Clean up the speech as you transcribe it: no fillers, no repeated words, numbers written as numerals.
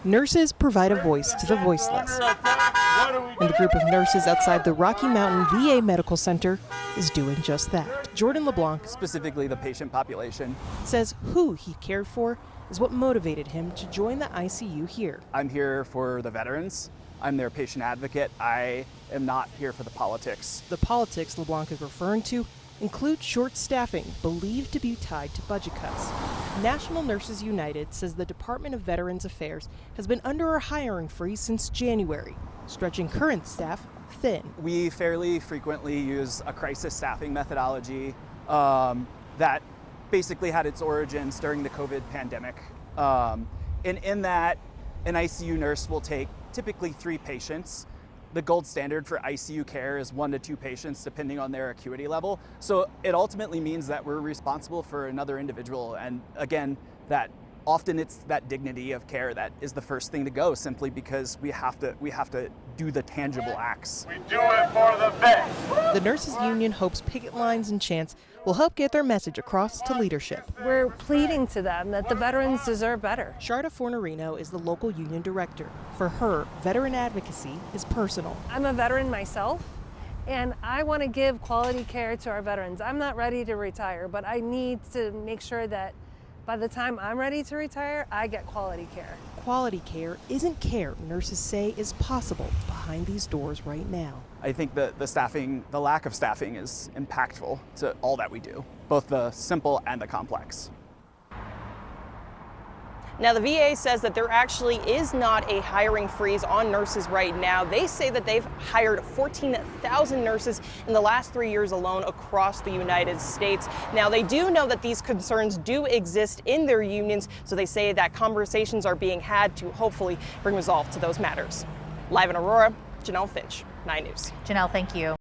Nurses provide a voice to the voiceless. And the group of nurses outside the Rocky Mountain VA Medical Center is doing just that. Jordan LeBlanc, specifically the patient population, says who he cared for is what motivated him to join the ICU here. I'm here for the veterans. I'm their patient advocate. I am not here for the politics. The politics LeBlanc is referring to include short staffing believed to be tied to budget cuts. National Nurses United says the Department of Veterans Affairs has been under a hiring freeze since January, stretching current staff thin. We fairly frequently use a crisis staffing methodology that basically had its origins during the COVID pandemic. And in that, an ICU nurse will take typically 3 patients. The gold standard for ICU care is 1 to 2 patients, depending on their acuity level. So it ultimately means that we're responsible for another individual. And again, that often it's that dignity of care that is the first thing to go, simply because we have to do the tangible acts. We do it for the vets. The nurses union hopes picket lines and chants will help get their message across to leadership. We're pleading to them that the veterans deserve better. Sharda Fornerino is the local union director. For her, veteran advocacy is personal. I'm a veteran myself, and I want to give quality care to our veterans. I'm not ready to retire, but I need to make sure that by the time I'm ready to retire, I get quality care. Quality care isn't care nurses say is possible behind these doors right now. I think the lack of staffing is impactful to all that we do, both the simple and the complex. Now, the VA says that there actually is not a hiring freeze on nurses right now. They say that they've hired 14,000 nurses in the last 3 years alone across the United States. Now, they do know that these concerns do exist in their unions, so they say that conversations are being had to hopefully bring resolve to those matters. Live in Aurora, Janelle Finch, 9 News. Janelle, thank you.